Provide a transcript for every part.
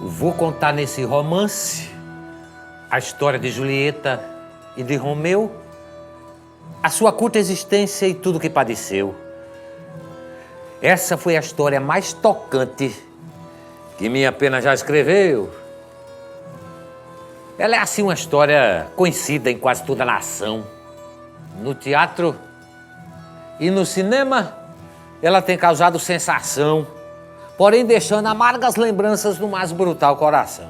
Vou contar nesse romance a história de Julieta e de Romeu, a sua curta existência e tudo que padeceu. Essa foi a história mais tocante que minha pena já escreveu. Ela é assim uma história conhecida em quase toda a nação. No teatro e no cinema, ela tem causado sensação, porém deixando amargas lembranças no mais brutal coração.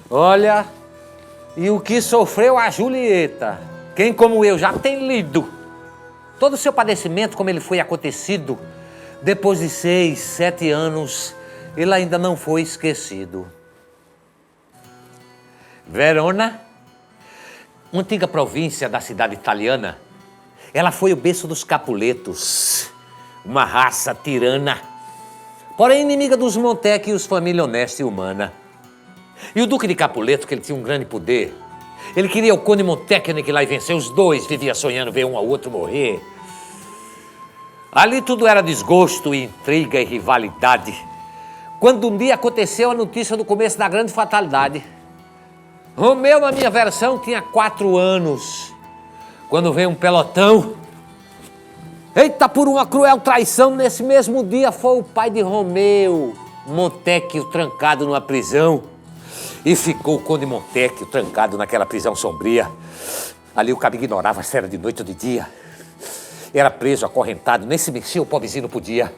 Olha, e o que sofreu a Julieta, quem como eu já tem lido todo o seu padecimento, como ele foi acontecido, depois de 6, 7 anos, ele ainda não foi esquecido. Verona, uma antiga província da cidade italiana, ela foi o berço dos Capuletos, uma raça tirana, porém inimiga dos Montecchios, família honesta e humana. E o Duque de Capuleto, que ele tinha um grande poder, ele queria o Conde Montecchio aniquilar e vencer. Os dois vivia sonhando ver um ao outro morrer. Ali tudo era desgosto, intriga e rivalidade. Quando um dia aconteceu a notícia do começo da grande fatalidade. Romeu, na minha versão, tinha 4 anos, quando veio um pelotão. Eita, por uma cruel traição, nesse mesmo dia foi o pai de Romeu, Montecchio, trancado numa prisão. E ficou o Conde Montecchio trancado naquela prisão sombria. Ali o cabo ignorava se era de noite ou de dia. Era preso, acorrentado, nem se mexia, o pobrezinho não podia.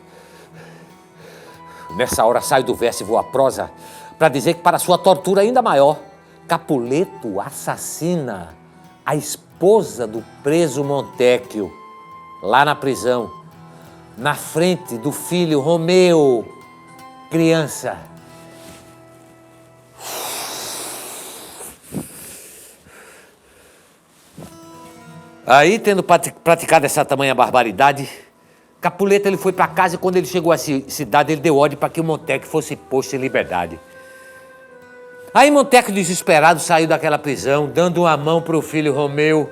Nessa hora saio do verso e vou à prosa para dizer que, para sua tortura ainda maior, Capuleto assassina a esposa do preso Montecchio, lá na prisão, na frente do filho Romeu, criança. Aí, tendo praticado essa tamanha barbaridade, Capuleto ele foi para casa e quando ele chegou à cidade, ele deu ordem para que o Montecchio fosse posto em liberdade. Aí Montecchio, desesperado, saiu daquela prisão, dando uma mão para o filho Romeu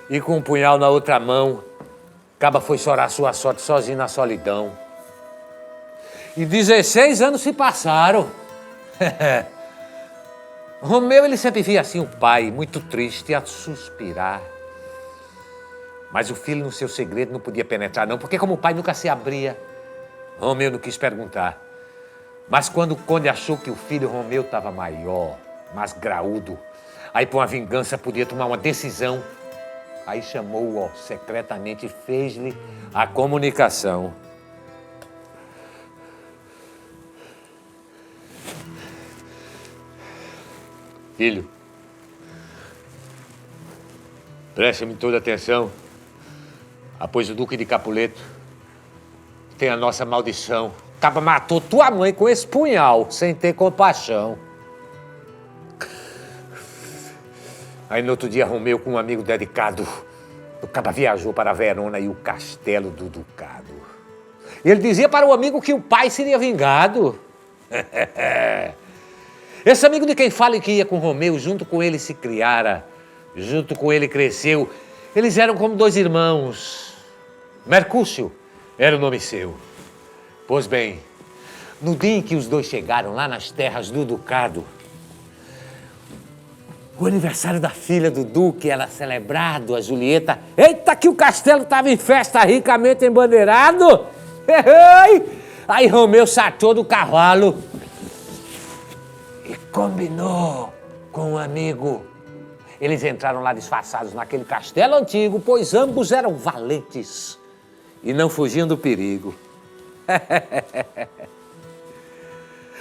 e com um punhal na outra mão, Caba foi chorar sua sorte sozinho na solidão. E 16 anos se passaram. Romeu, ele sempre via assim o pai, muito triste, a suspirar. Mas o filho, no seu segredo, não podia penetrar não, porque como o pai nunca se abria, Romeu não quis perguntar. Mas quando o conde achou que o filho Romeu estava maior, mais graúdo, aí por uma vingança podia tomar uma decisão, aí chamou-o secretamente e fez-lhe a comunicação. Filho, preste-me toda atenção, pois o Duque de Capuleto tem a nossa maldição. Caba matou tua mãe com esse punhal, sem ter compaixão. Aí no outro dia, Romeu, com um amigo dedicado, o Caba viajou para Verona e o castelo do Ducado. Ele dizia para o amigo que o pai seria vingado. Esse amigo de quem fala que ia com Romeu, junto com ele se criara, junto com ele cresceu. Eles eram como 2 irmãos. Mercúcio era o nome seu. Pois bem, no dia em que os dois chegaram lá nas terras do Ducado, o aniversário da filha do Duque era celebrado, a Julieta. Eita, que o castelo estava em festa, ricamente embandeirado. Aí Romeu saltou do cavalo e combinou com um amigo. Eles entraram lá disfarçados naquele castelo antigo, pois ambos eram valentes e não fugiam do perigo.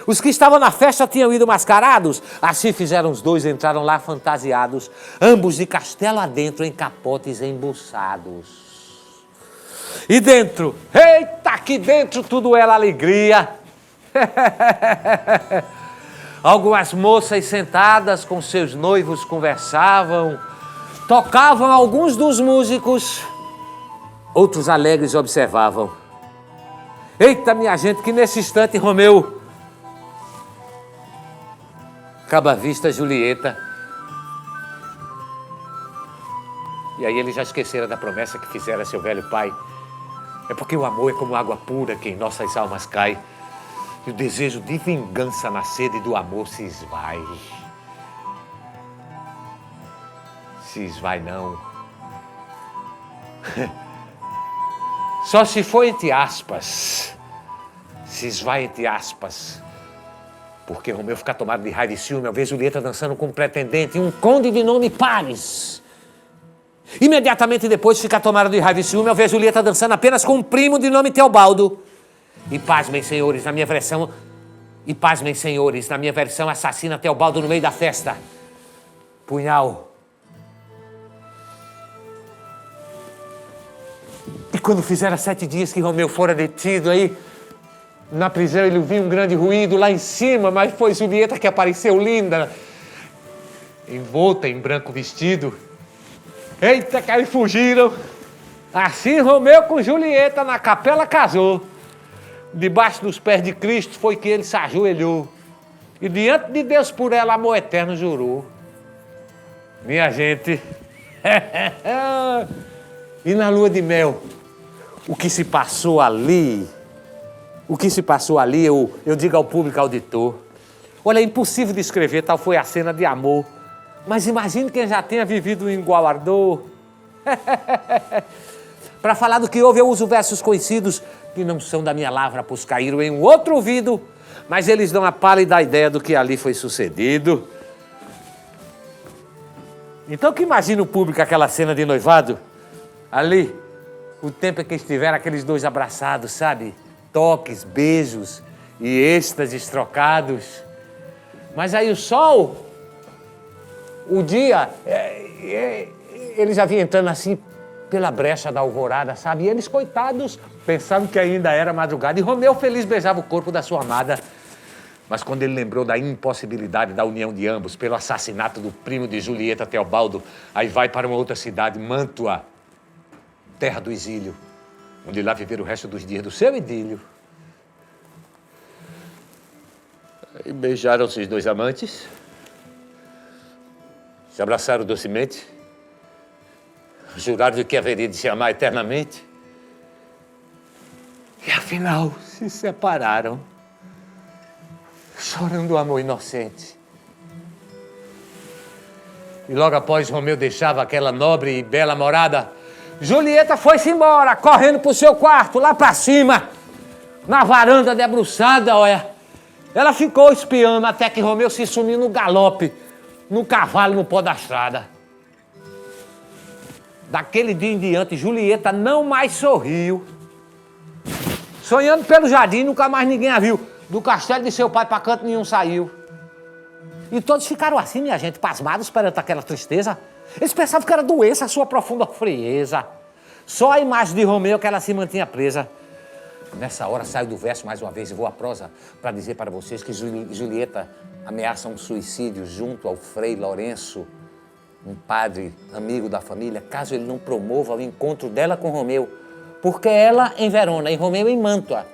Os que estavam na festa tinham ido mascarados. Assim fizeram os dois, entraram lá fantasiados, ambos de castelo adentro, em capotes embuçados. E dentro, eita, aqui dentro tudo era alegria. Algumas moças sentadas com seus noivos conversavam, tocavam alguns dos músicos, outros alegres observavam. Eita, minha gente, que nesse instante Romeu acaba a vista Julieta. E aí ele já esquecera da promessa que fizera seu velho pai. É porque o amor é como água pura que em nossas almas cai. E o desejo de vingança na sede do amor se esvai. Se esvai não. Só se for entre aspas. Se esvai entre aspas. Porque Romeu fica tomado de raiva e ciúme ao ver Julieta dançando com um pretendente, um conde de nome Paris. Imediatamente depois fica tomado de raiva e ciúme ao ver Julieta dançando apenas com um primo de nome Teobaldo. E pasmem, senhores, na minha versão... assassina Teobaldo no meio da festa. Punhal. E quando fizeram 7 dias que Romeu fora detido aí, na prisão ele viu um grande ruído lá em cima, mas foi Julieta que apareceu linda, envolta em branco vestido. Eita, que aí fugiram. Assim Romeu com Julieta na capela casou. Debaixo dos pés de Cristo foi que ele se ajoelhou. E diante de Deus por ela amor eterno jurou. Minha gente. E na lua de mel, o que se passou ali, eu digo ao público auditor. Olha, é impossível descrever, tal foi a cena de amor. Mas imagine quem já tenha vivido em igual ardor. Para falar do que houve, eu uso versos conhecidos que não são da minha lavra, pois caíram em um outro ouvido, mas eles dão a pálida ideia do que ali foi sucedido. Então que imagina o público aquela cena de noivado? Ali, o tempo em que estiveram aqueles dois abraçados, sabe? Toques, beijos e êxtases trocados. Mas aí o sol, o dia, ele já vinha entrando assim pela brecha da alvorada, sabe? E eles, coitados, pensavam que ainda era madrugada. E Romeu feliz beijava o corpo da sua amada. Mas quando ele lembrou da impossibilidade da união de ambos pelo assassinato do primo de Julieta, Teobaldo, aí vai para uma outra cidade, Mântua, terra do exílio, onde lá viver o resto dos dias do seu idílio. E beijaram-se os dois amantes, se abraçaram docemente, juraram que haveria de se amar eternamente. E afinal se separaram, chorando o amor inocente. E logo após Romeu deixava aquela nobre e bela morada, Julieta foi-se embora, correndo pro seu quarto, lá pra cima, na varanda debruçada, olha. Ela ficou espiando até que Romeu se sumiu no galope, no cavalo no pó da estrada. Daquele dia em diante, Julieta não mais sorriu. Sonhando pelo jardim, nunca mais ninguém a viu. Do castelo de seu pai pra canto nenhum saiu. E todos ficaram assim, minha gente, pasmados perante aquela tristeza. Eles pensavam que era doença a sua profunda frieza. Só a imagem de Romeu que ela se mantinha presa. Nessa hora saio do verso mais uma vez e vou à prosa para dizer para vocês que Julieta ameaça um suicídio junto ao Frei Lourenço, um padre amigo da família, caso ele não promova o encontro dela com Romeu, porque ela em Verona e Romeu em Mântua.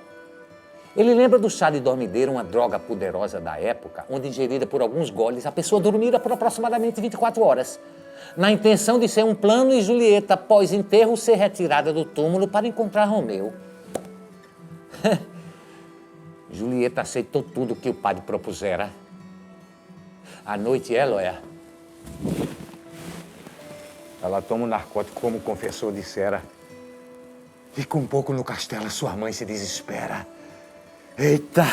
Ele lembra do chá de dormideira, uma droga poderosa da época, onde ingerida por alguns goles, a pessoa dormira por aproximadamente 24 horas, na intenção de ser um plano e Julieta, após enterro, ser retirada do túmulo para encontrar Romeu. Julieta aceitou tudo que o padre propusera. À noite, ela toma um narcótico como o confessor dissera. Fica um pouco no castelo, sua mãe se desespera. Eita!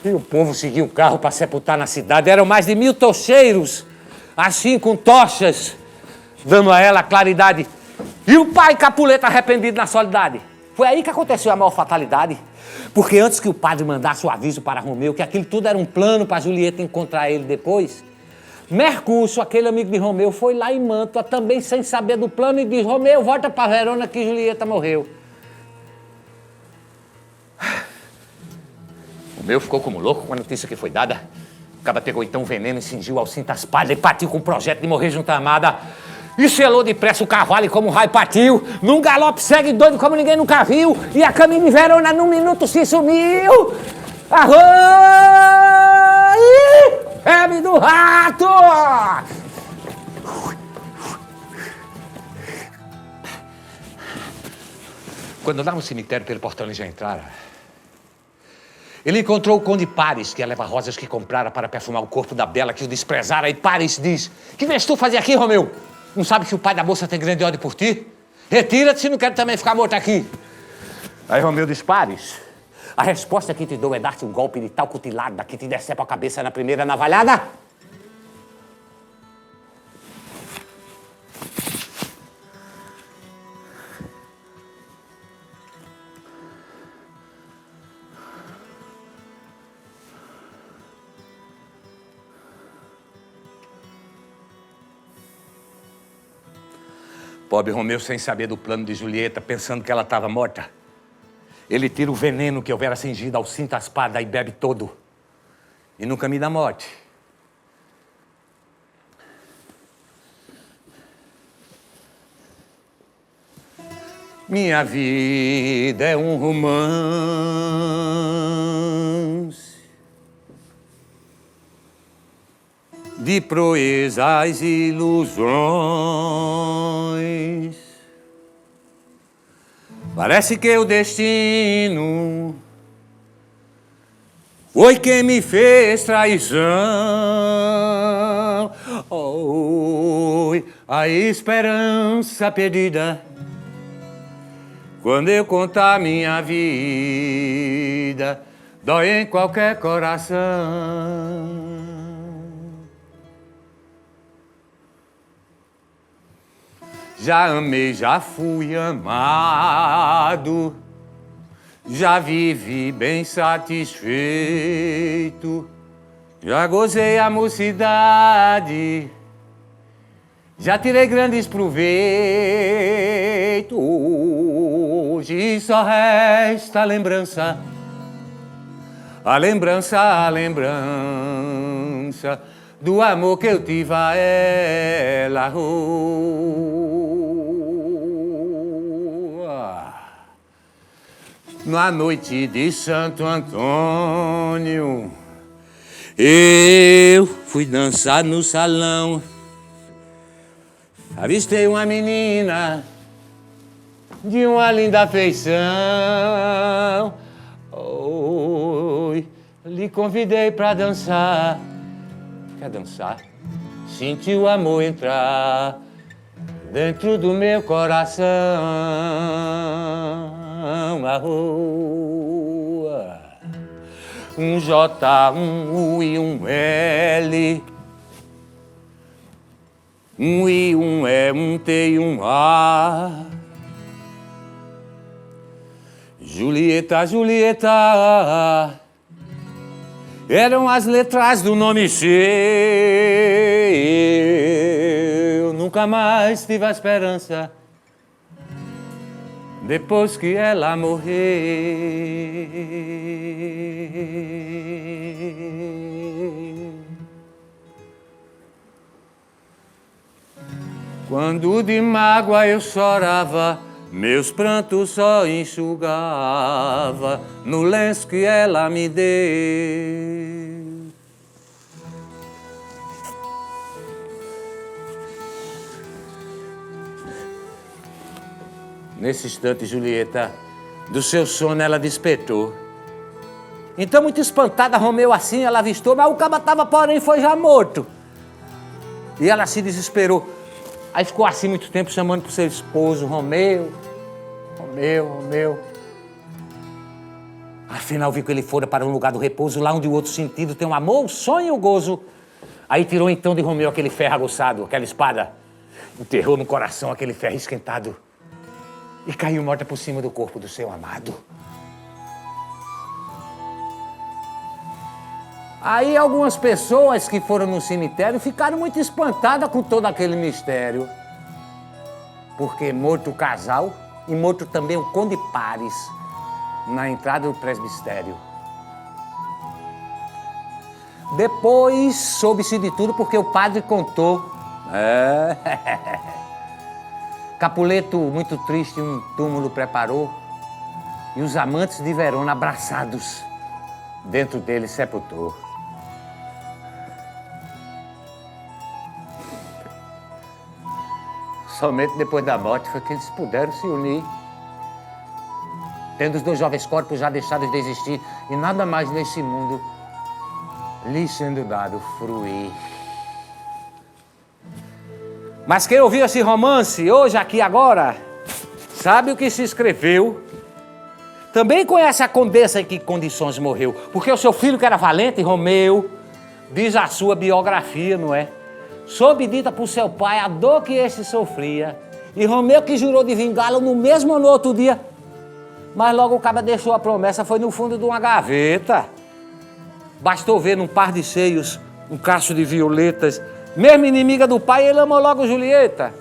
E o povo seguiu o carro para sepultar na cidade. Eram mais de 1000 tocheiros, assim com tochas, dando a ela claridade. E o pai Capuleta arrependido na solidade. Foi aí que aconteceu a maior fatalidade. Porque antes que o padre mandasse o aviso para Romeu que aquilo tudo era um plano para Julieta encontrar ele depois, Mercúcio, aquele amigo de Romeu, foi lá em Mântua, também sem saber do plano, e diz: Romeu, volta para Verona que Julieta morreu. Romeu ficou como louco com a notícia que foi dada. O caba pegou então o veneno e cingiu ao cinto as palhas e partiu com o projeto de morrer junto à amada. E selou depressa o cavalo e como um raio partiu. Num galope segue doido como ninguém nunca viu. E a caminho de Verona num minuto se sumiu. Arroi! Febre do rato! Quando lá no cemitério pelo portão eles já entraram, Ele encontrou o conde Paris, que leva rosas que comprara para perfumar o corpo da bela que o desprezara. E Paris diz: que vens tu fazer aqui, Romeu? Não sabe que o pai da moça tem grande ódio por ti? Retira-te se não quero também ficar morto aqui. Aí Romeu diz: Paris, a resposta que te dou é dar-te um golpe de tal cutilada que te decepa a cabeça na primeira navalhada. Pobre Romeu, sem saber do plano de Julieta, pensando que ela estava morta. Ele tira o veneno que houvera cingido ao cinto a espada e bebe todo. E no caminho da morte. Minha vida é um romance de proezas e ilusões. Parece que o destino foi quem me fez traição. Oi, a esperança perdida. Quando eu contar minha vida, dói em qualquer coração. Já amei, já fui amado, já vivi bem satisfeito, já gozei a mocidade, já tirei grandes proveitos. Hoje só resta a lembrança, a lembrança, a lembrança do amor que eu tive a ela. Na noite de Santo Antônio, eu fui dançar no salão. Avistei uma menina de uma linda feição. Oi, lhe convidei pra dançar. Quer dançar? Senti o amor entrar dentro do meu coração. A rua, um J, um U e um L, um I, um E, um T e um A. Julieta, Julieta, eram as letras do nome seu. Eu nunca mais tive a esperança depois que ela morreu. Quando de mágoa eu chorava, meus prantos só enxugava no lenço que ela me deu. Nesse instante, Julieta, do seu sono ela despertou. Então, muito espantada, Romeu assim, ela avistou, mas o caba tava, porém, foi já morto. E ela se desesperou. Aí ficou assim muito tempo chamando pro seu esposo, Romeu, Romeu, Romeu. Afinal, viu que ele fora para um lugar do repouso, lá onde o outro sentido tem o amor, o sonho e o gozo. Aí tirou então de Romeu aquele ferro aguçado, aquela espada, enterrou no coração aquele ferro esquentado e caiu morta por cima do corpo do seu amado. Aí algumas pessoas que foram no cemitério ficaram muito espantadas com todo aquele mistério. Porque morto o casal e morto também o conde Paris na entrada do presbitério. Depois soube-se de tudo porque o padre contou. Capuleto, muito triste, um túmulo preparou e os amantes de Verona, abraçados, dentro dele sepultou. Somente depois da morte foi que eles puderam se unir tendo os dois jovens corpos já deixados de existir e nada mais nesse mundo lhe sendo dado fruir. Mas quem ouviu esse romance, hoje, aqui, agora, sabe o que se escreveu? Também conhece a condessa em que condições morreu, porque o seu filho, que era valente, Romeu, diz a sua biografia, não é? Soube dita por seu pai a dor que este sofria, e Romeu que jurou de vingá-lo no mesmo ou no outro dia, mas logo o caba deixou a promessa, foi no fundo de uma gaveta. Bastou ver num par de seios um cacho de violetas, mesmo inimiga do pai, ele amou logo Julieta.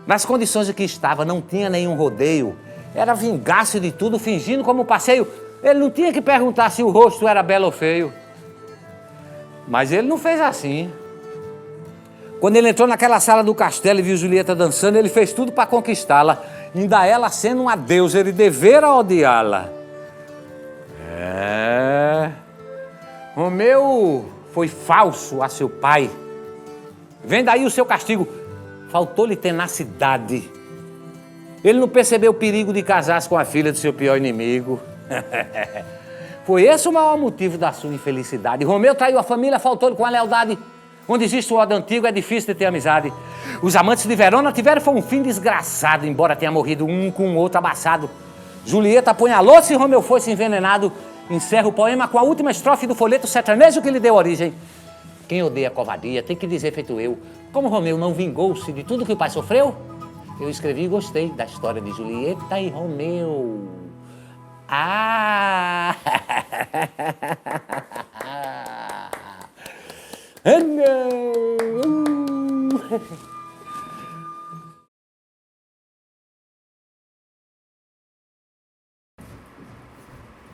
Nas condições em que estava, não tinha nenhum rodeio, era vingar-se de tudo, fingindo como passeio. Ele não tinha que perguntar se o rosto era belo ou feio. Mas ele não fez assim. Quando ele entrou naquela sala do castelo e viu Julieta dançando, ele fez tudo para conquistá-la. Ainda ela sendo uma deusa, ele devera odiá-la. Romeu foi falso a seu pai. Vem daí o seu castigo. Faltou-lhe tenacidade. Ele não percebeu o perigo de casar-se com a filha do seu pior inimigo. Foi esse o maior motivo da sua infelicidade. Romeu traiu a família, faltou-lhe com a lealdade. Onde existe o ódio antigo, é difícil de ter amizade. Os amantes de Verona tiveram foi um fim desgraçado, embora tenha morrido um com o outro abaçado. Julieta apunhalou-se e Romeu foi-se envenenado. Encerra o poema com a última estrofe do folheto sertanejo que lhe deu origem. Quem odeia a covardia tem que dizer feito eu. Como Romeu não vingou-se de tudo que o pai sofreu, eu escrevi e gostei da história de Julieta e Romeu. Ah!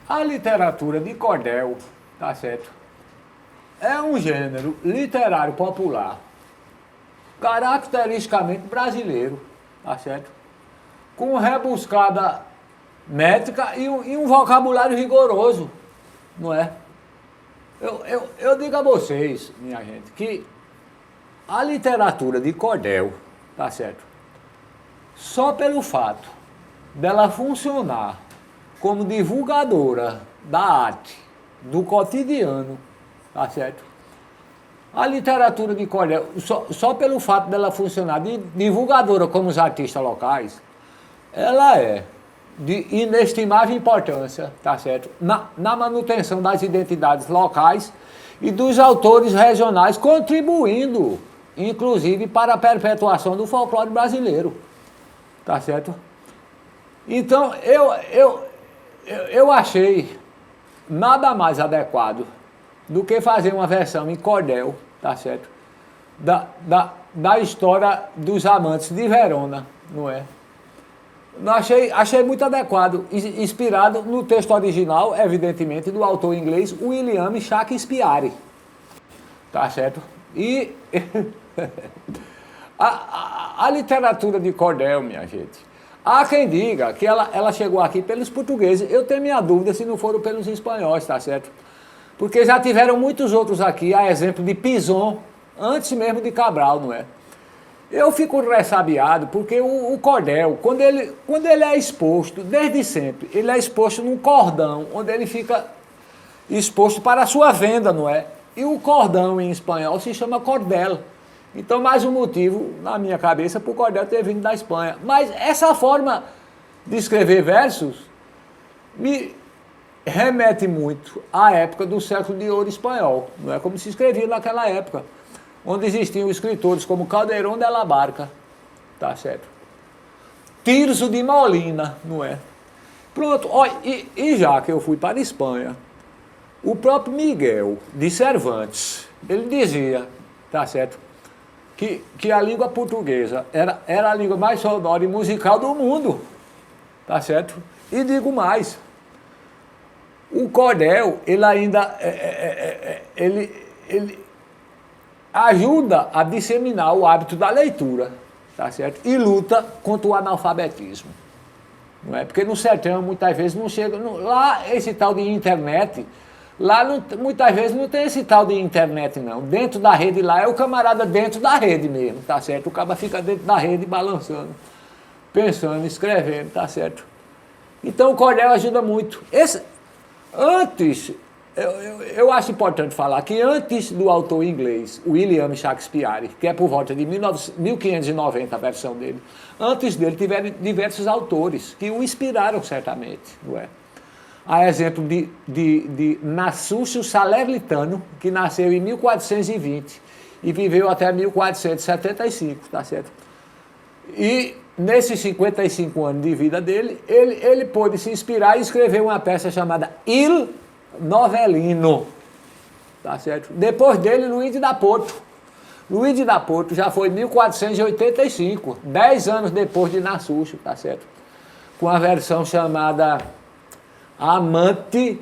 A literatura de cordel, tá certo? É um gênero literário popular, caracteristicamente brasileiro, tá certo? Com rebuscada métrica e um vocabulário rigoroso, não é? Eu digo a vocês, minha gente, que a literatura de cordel, tá certo? Só pelo fato dela funcionar como divulgadora da arte, do cotidiano, tá certo? A literatura de cordel, só pelo fato dela funcionar de divulgadora como os artistas locais, ela é de inestimável importância, tá certo? Na manutenção das identidades locais e dos autores regionais, contribuindo, inclusive, para a perpetuação do folclore brasileiro, tá certo? Então, eu achei nada mais adequado do que fazer uma versão em cordel, tá certo? Da história dos amantes de Verona, não é? Achei muito adequado, inspirado no texto original, evidentemente, do autor inglês William Shakespeare, tá certo? E a literatura de cordel, minha gente, há quem diga que ela chegou aqui pelos portugueses. Eu tenho minha dúvida se não foram pelos espanhóis, tá certo? Porque já tiveram muitos outros aqui, a exemplo de Pison, antes mesmo de Cabral, não é? Eu fico ressabiado porque o cordel, quando ele é exposto, desde sempre, ele é exposto num cordão, onde ele fica exposto para a sua venda, não é? E o cordão em espanhol se chama cordel. Então, mais um motivo, na minha cabeça, para o cordel ter vindo da Espanha. Mas essa forma de escrever versos me remete muito à época do século de ouro espanhol. Não é como se escrevia naquela época, onde existiam escritores como Calderón de la Barca, tá certo? Tirso de Molina, não é? Pronto, ó, e já que eu fui para a Espanha, o próprio Miguel de Cervantes, ele dizia, tá certo, que a língua portuguesa era a língua mais sonora e musical do mundo, tá certo? E digo mais, o cordel, ele ainda, ele ajuda a disseminar o hábito da leitura, tá certo? E luta contra o analfabetismo, não é? Porque no sertão, muitas vezes, não chega, lá esse tal de internet, lá muitas vezes não tem esse tal de internet, não. Dentro da rede lá é o camarada dentro da rede mesmo, tá certo? O cara fica dentro da rede balançando pensando, escrevendo, tá certo? Então o cordel ajuda muito. Antes, eu acho importante falar que antes do autor inglês, William Shakespeare, que é por volta de 1590 a versão dele, antes dele tiveram diversos autores que o inspiraram certamente, não é? Há exemplo de Nassucio Salernitano, que nasceu em 1420 e viveu até 1475, tá certo? E nesses 55 anos de vida dele, ele pôde se inspirar e escrever uma peça chamada Il Novellino, tá certo? Depois dele, Luigi da Porto. Luigi da Porto já foi em 1485, 10 anos depois de Nassucio, tá certo? Com a versão chamada Amante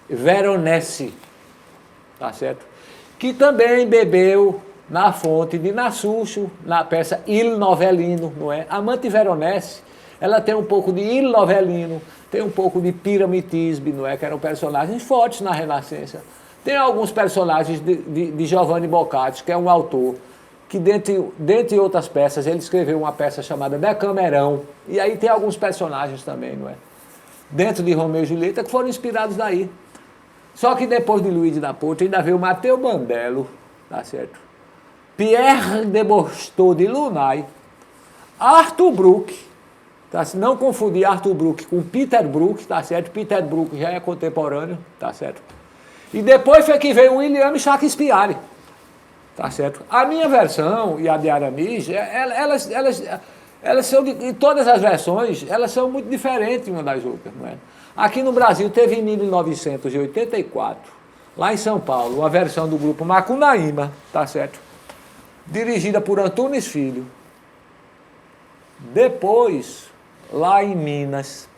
Veronese, tá certo? Que também bebeu na fonte de Nassucio, na peça Il Novellino, não é? Amante Veronese, ela tem um pouco de Il Novellino, tem um pouco de Piramitisbe, não é? Que eram personagens fortes na Renascença. Tem alguns personagens de Giovanni Boccaccio, que é um autor, que dentre outras peças, ele escreveu uma peça chamada Decamerão, e aí tem alguns personagens também, não é? Dentro de Romeu e Julieta, que foram inspirados daí. Só que depois de Luigi da Porto, ainda veio Matteo Bandello, tá certo? Pierre de Bourtot de Launay, Arthur Brook, tá? Não confundir Arthur Brook com Peter Brook, tá certo? Peter Brook já é contemporâneo, tá certo? E depois foi que veio William Shakespeare, tá certo? A minha versão e a de Aramis, elas são, em todas as versões, elas são muito diferentes uma das outras, não é? Aqui no Brasil teve em 1984, lá em São Paulo, uma versão do grupo Macunaíma, tá certo? Dirigida por Antunes Filho. Depois, lá em Minas,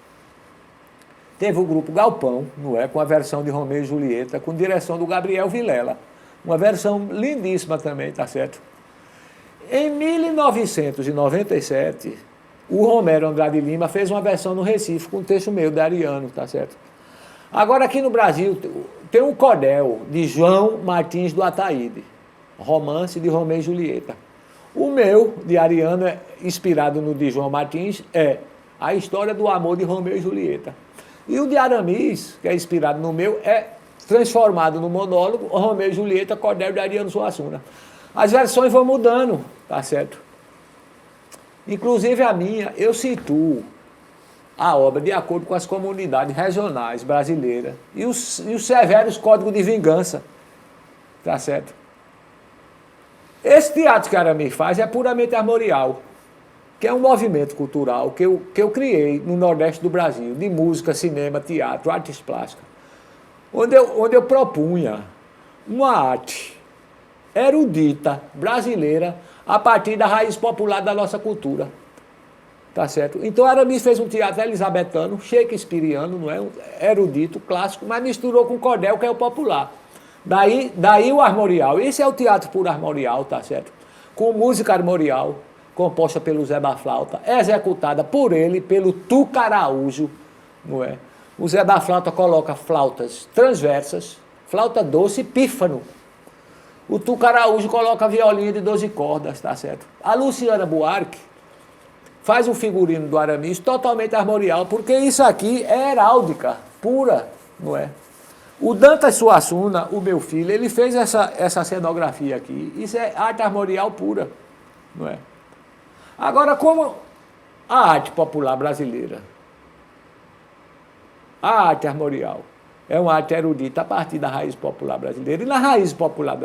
teve o grupo Galpão, não é? Com a versão de Romeu e Julieta, com direção do Gabriel Vilela. Uma versão lindíssima também, tá certo? Em 1997, o Romero Andrade Lima fez uma versão no Recife com um texto meu, de Ariano, tá certo? Agora, aqui no Brasil, tem um cordel de João Martins do Ataíde, romance de Romeu e Julieta. O meu, de Ariano, inspirado no de João Martins, é a história do amor de Romeu e Julieta. E o de Aramis, que é inspirado no meu, é transformado no monólogo Romeu e Julieta, cordel de Ariano Suassuna. As versões vão mudando, tá certo? Inclusive a minha, eu situo a obra de acordo com as comunidades regionais brasileiras e os severos códigos de vingança, tá certo? Esse teatro que a Aramis faz é puramente armorial, que é um movimento cultural que eu criei no Nordeste do Brasil, de música, cinema, teatro, artes plásticas, onde eu propunha uma arte erudita brasileira a partir da raiz popular da nossa cultura. Tá certo? Então Aramis fez um teatro elisabetano, shakespeariano, não é? Erudito, clássico, mas misturou com cordel, que é o popular. Daí o armorial. Esse é o teatro por armorial, tá certo? Com música armorial, composta pelo Zé da Flauta, executada por ele, pelo Tuca Araújo, não é? O Zé da Flauta coloca flautas transversas, flauta doce e pífano. O Tuca Araújo coloca violinha de 12 cordas, tá certo? A Luciana Buarque faz o figurino do Aramis totalmente armorial, porque isso aqui é heráldica pura, não é? O Dantas Suassuna, o meu filho, ele fez essa cenografia aqui. Isso é arte armorial pura, não é? Agora, como a arte popular brasileira, a arte armorial, é uma arte erudita a partir da raiz popular brasileira, e na raiz popular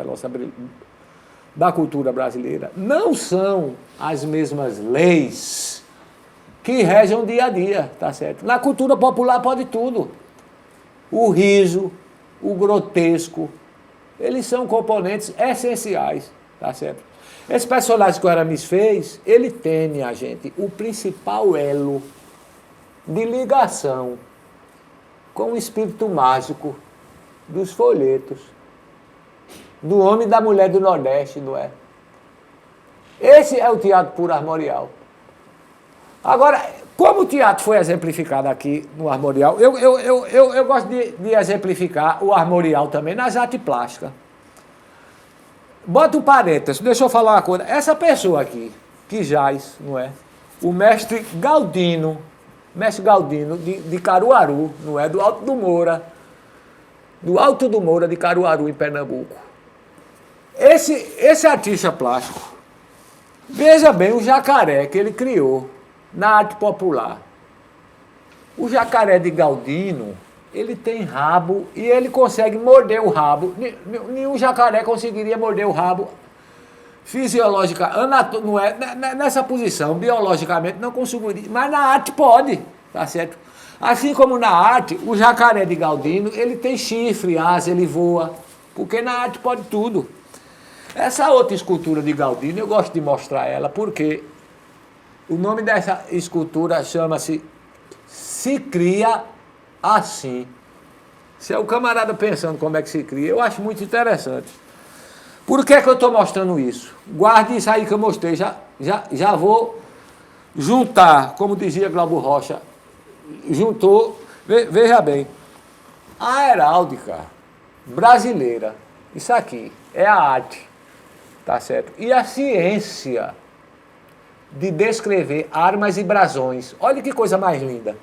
da cultura brasileira, não são as mesmas leis que regem o dia a dia, tá certo? Na cultura popular pode tudo. O riso, o grotesco, eles são componentes essenciais, tá certo? Esse personagem que o Aramis fez, ele tem, minha gente, o principal elo de ligação com o espírito mágico dos folhetos, do homem e da mulher do Nordeste, não é? Esse é o teatro puro armorial. Agora, como o teatro foi exemplificado aqui no armorial, eu gosto de exemplificar o armorial também nas artes plásticas. Bota um parênteses, deixa eu falar uma coisa. Essa pessoa aqui, que jaz, não é? o mestre Galdino de Caruaru, não é? Do Alto do Moura de Caruaru, em Pernambuco. Esse artista plástico, veja bem o jacaré que ele criou na arte popular. O jacaré de Galdino, ele tem rabo e ele consegue morder o rabo. Nenhum jacaré conseguiria morder o rabo fisiológica, não é nessa posição, biologicamente não conseguiria, mas na arte pode, tá certo? Assim como na arte, o jacaré de Galdino, ele tem chifre, asa, ele voa, porque na arte pode tudo. Essa outra escultura de Galdino, eu gosto de mostrar ela, porque o nome dessa escultura chama-se Se Cria Assim. Se é o camarada pensando como é que se cria, eu acho muito interessante. Por que eu estou mostrando isso? Guarde isso aí que eu mostrei, já vou juntar, como dizia Glauber Rocha, juntou, veja bem, a heráldica brasileira, isso aqui é a arte, tá certo? E a ciência de descrever armas e brasões, olha que coisa mais linda.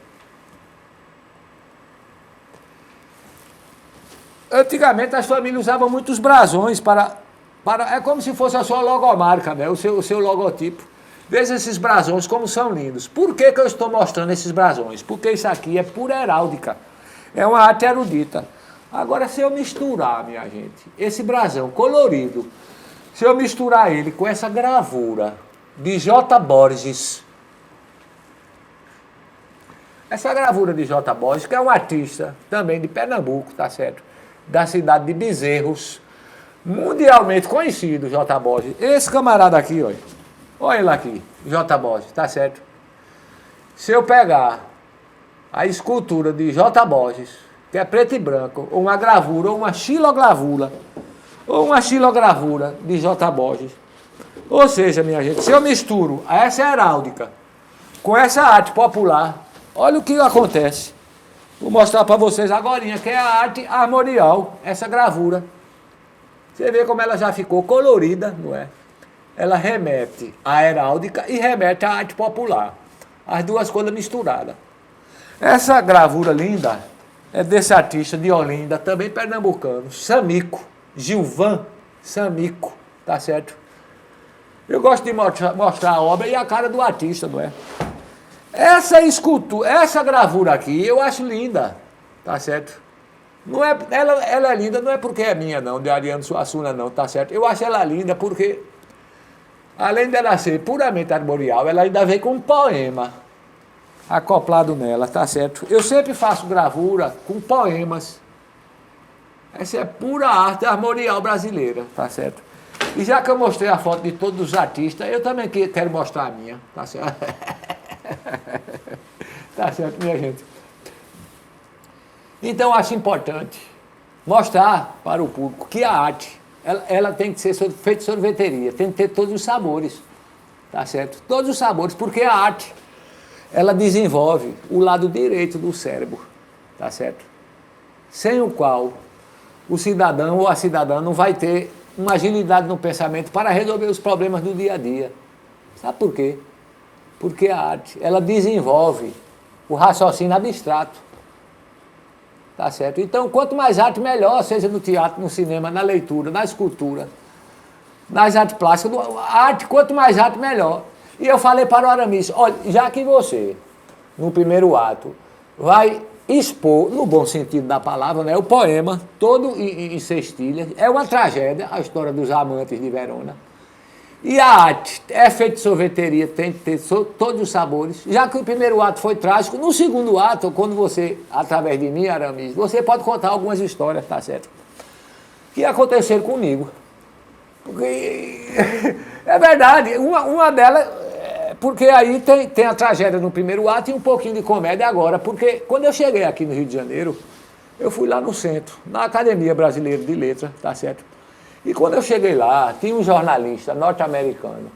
Antigamente as famílias usavam muitos brasões é como se fosse a sua logomarca, né? o seu logotipo. Veja esses brasões como são lindos. Por que eu estou mostrando esses brasões? Porque isso aqui é pura heráldica. É uma arte erudita. Agora, se eu misturar, minha gente, esse brasão colorido, se eu misturar ele com essa gravura de J. Borges, essa gravura de J. Borges, que é um artista também de Pernambuco, tá certo? Da cidade de Bezerros, mundialmente conhecido, J. Borges. Esse camarada aqui, olha ele aqui, J. Borges, tá certo? Se eu pegar a escultura de J. Borges, que é preto e branco, ou uma gravura, ou uma xilogravura de J. Borges, ou seja, minha gente, se eu misturo essa heráldica com essa arte popular, olha o que acontece. Vou mostrar para vocês agora, que é a arte armorial, essa gravura. Você vê como ela já ficou colorida, não é? Ela remete à heráldica e remete à arte popular. As duas coisas misturadas. Essa gravura linda é desse artista de Olinda, também pernambucano, Samico, Gilvan Samico, tá certo? Eu gosto de mostrar a obra e a cara do artista, não é? Essa escultura, essa gravura aqui, eu acho linda, tá certo? Não é, ela é linda, não é porque é minha não, de Ariano Suassuna não, tá certo? Eu acho ela linda porque, além dela ser puramente armorial, ela ainda vem com um poema acoplado nela, tá certo? Eu sempre faço gravura com poemas. Essa é pura arte armorial brasileira, tá certo? E já que eu mostrei a foto de todos os artistas, eu também quero mostrar a minha, tá certo? Tá certo, minha gente? Então, eu acho importante mostrar para o público que a arte, ela tem que ser feita de sorveteria, tem que ter todos os sabores, tá certo? Todos os sabores, porque a arte, ela desenvolve o lado direito do cérebro, tá certo? Sem o qual o cidadão ou a cidadã não vai ter uma agilidade no pensamento para resolver os problemas do dia a dia. Sabe por quê? Porque a arte, ela desenvolve o raciocínio abstrato. Tá certo? Então, quanto mais arte, melhor, seja no teatro, no cinema, na leitura, na escultura, nas artes plásticas. A arte, quanto mais arte, melhor. E eu falei para o Aramis, olha, já que você, no primeiro ato, vai expor, no bom sentido da palavra, né, o poema, todo em sextilhas, é uma tragédia, a história dos amantes de Verona. E a arte é feita de sorveteria, tem que ter todos os sabores. Já que o primeiro ato foi trágico, no segundo ato, quando você, através de mim, Aramis, você pode contar algumas histórias, tá certo? Que aconteceram comigo. Porque é verdade, uma delas, porque aí tem a tragédia no primeiro ato e um pouquinho de comédia agora. Porque quando eu cheguei aqui no Rio de Janeiro, eu fui lá no centro, na Academia Brasileira de Letras, tá certo? E quando eu cheguei lá, tinha um jornalista norte-americano,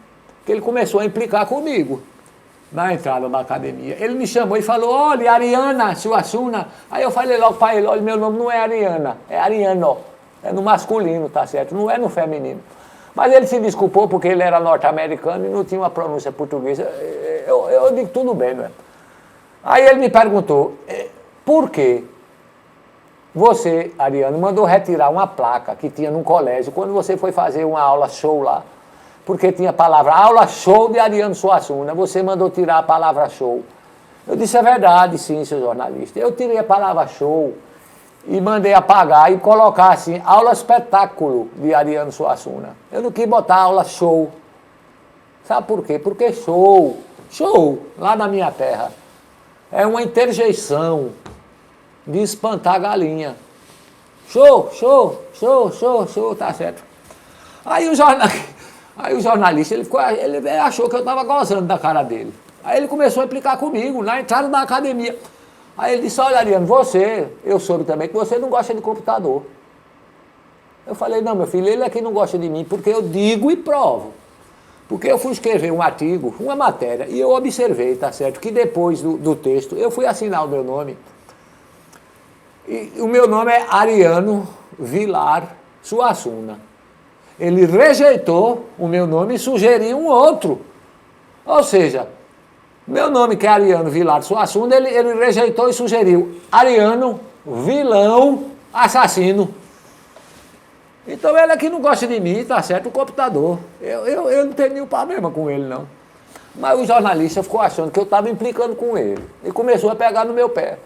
que ele começou a implicar comigo na entrada da academia. Ele me chamou e falou, olha, Ariana Suassuna. Aí eu falei logo para ele, olha, meu nome não é Ariana, é Ariano. É no masculino, tá certo? Não é no feminino. Mas ele se desculpou porque ele era norte-americano e não tinha uma pronúncia portuguesa Eu digo, tudo bem, não é? Aí ele me perguntou, por que você, Ariano, mandou retirar uma placa que tinha num colégio quando você foi fazer uma aula show lá? Porque tinha a palavra aula show de Ariano Suassuna, você mandou tirar a palavra show. Eu disse, é verdade, sim, seu jornalista. Eu tirei a palavra show e mandei apagar e colocar assim, aula espetáculo de Ariano Suassuna. Eu não quis botar aula show. Sabe por quê? Porque show, lá na minha terra, é uma interjeição de espantar a galinha. Show, tá certo. Aí o jornalista, ele achou que eu estava gozando da cara dele. Aí ele começou a implicar comigo, na entrada da academia. Aí ele disse, olha, Ariano, eu soube também que você não gosta de computador. Eu falei, não, meu filho, ele é que não gosta de mim, porque eu digo e provo. Porque eu fui escrever um artigo, uma matéria, e eu observei, tá certo, que depois do texto, eu fui assinar o meu nome. E o meu nome é Ariano Vilar Suassuna. Ele rejeitou o meu nome e sugeriu um outro. Ou seja, meu nome, que é Ariano Vilar Suassuna, ele rejeitou e sugeriu Ariano Vilão Assassino. Então ele aqui não gosta de mim, tá certo, o computador. Eu não tenho nenhum problema com ele, não. Mas o jornalista ficou achando que eu estava implicando com ele. E começou a pegar no meu pé.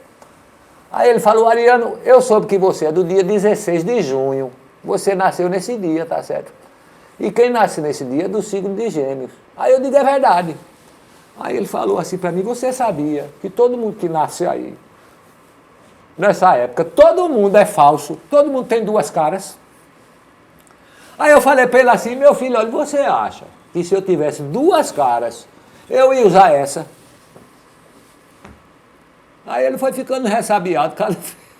Aí ele falou, Ariano, eu soube que você é do dia 16 de junho. Você nasceu nesse dia, tá certo? E quem nasce nesse dia é do signo de Gêmeos. Aí eu digo, é verdade. Aí ele falou assim para mim, você sabia que todo mundo que nasce aí, nessa época, todo mundo é falso, todo mundo tem duas caras. Aí eu falei para ele assim, meu filho, olha, você acha que se eu tivesse duas caras, eu ia usar essa? Aí ele foi ficando ressabiado, cada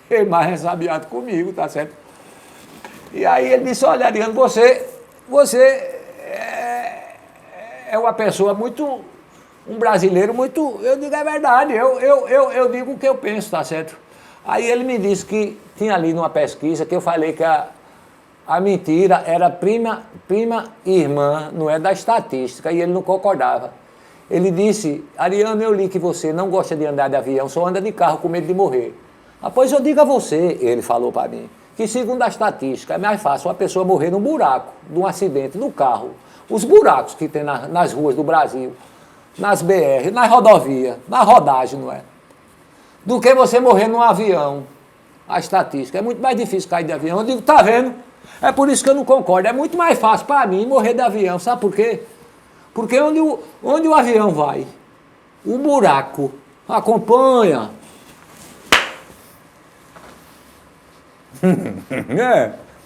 vez mais ressabiado comigo, tá certo? E aí ele disse, olha, Ariano, você é uma pessoa muito, um brasileiro muito, eu digo, é verdade, eu digo o que eu penso, tá certo? Aí ele me disse que tinha ali numa pesquisa que eu falei que a mentira era prima irmã, não é da estatística, e ele não concordava. Ele disse, Ariano, eu li que você não gosta de andar de avião, só anda de carro com medo de morrer. Ah, pois eu digo a você, ele falou para mim, que segundo a estatística é mais fácil uma pessoa morrer num buraco, num acidente, no carro. Os buracos que tem nas ruas do Brasil, nas BR, nas rodovias, na rodagem, não é? Do que você morrer num avião. A estatística. É muito mais difícil cair de avião. Eu digo, tá vendo? É por isso que eu não concordo. É muito mais fácil para mim morrer de avião. Sabe por quê? Porque onde o avião vai, o buraco acompanha.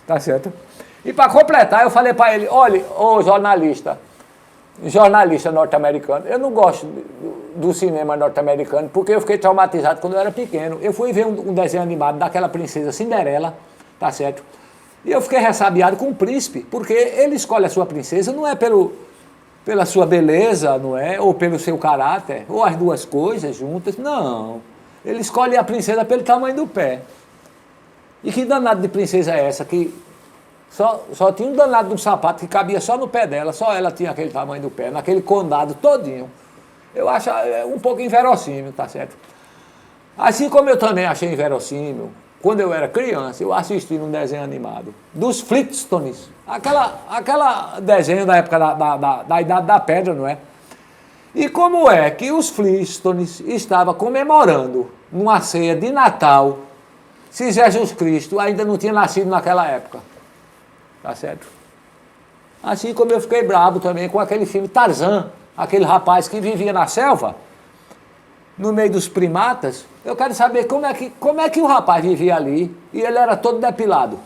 Tá certo. E para completar, eu falei para ele, olha, ô jornalista norte-americano, eu não gosto do cinema norte-americano porque eu fiquei traumatizado quando eu era pequeno. Eu fui ver um desenho animado daquela princesa Cinderela, tá certo? E eu fiquei ressabiado com o príncipe, porque ele escolhe a sua princesa não é pela sua beleza, não é? Ou pelo seu caráter, ou as duas coisas juntas, não. Ele escolhe a princesa pelo tamanho do pé. E que danado de princesa é essa que só tinha um danado de um sapato que cabia só no pé dela, só ela tinha aquele tamanho do pé, naquele condado todinho. Eu acho um pouco inverossímil, tá certo? Assim como eu também achei inverossímil, quando eu era criança, eu assisti num desenho animado dos Flintstones, aquela desenho da época da Idade da Pedra, não é? E como é que os Flintstones estavam comemorando numa ceia de Natal se Jesus Cristo ainda não tinha nascido naquela época? Tá certo? Assim como eu fiquei bravo também com aquele filme Tarzan, aquele rapaz que vivia na selva, no meio dos primatas. Eu quero saber como é que o rapaz vivia ali e ele era todo depilado.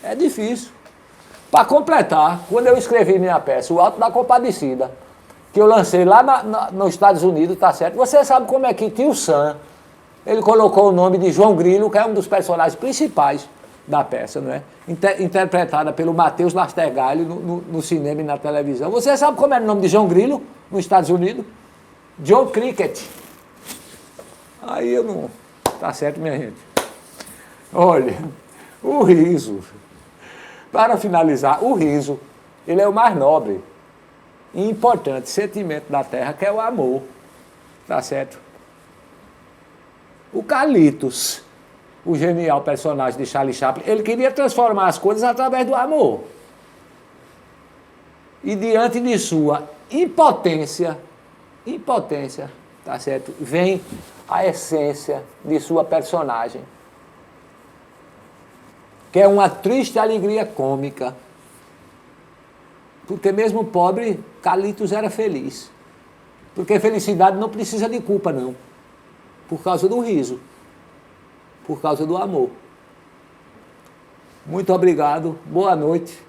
É difícil. Para completar, quando eu escrevi minha peça, O Alto da Compadecida, que eu lancei lá nos Estados Unidos, tá certo? Você sabe como é que Tio Sam, ele colocou o nome de João Grilo, que é um dos personagens principais da peça, não é? Interpretada pelo Matheus Nastergalli no cinema e na televisão. Você sabe como é o nome de João Grilo nos Estados Unidos? John Cricket. Aí eu não... Tá certo, minha gente? Olha, o riso. Para finalizar, o riso, ele é o mais nobre. e importante sentimento da Terra, que é o amor. Tá certo? O Carlitos, o genial personagem de Charlie Chaplin, ele queria transformar as coisas através do amor. E diante de sua impotência, tá certo? Vem a essência de sua personagem, que é uma triste alegria cômica. Porque mesmo pobre, Carlitos era feliz. Porque felicidade não precisa de culpa, não. Por causa do riso. Por causa do amor. Muito obrigado, boa noite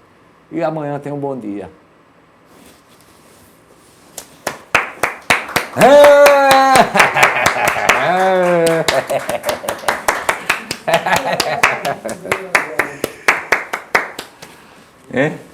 e amanhã tenha um bom dia. É?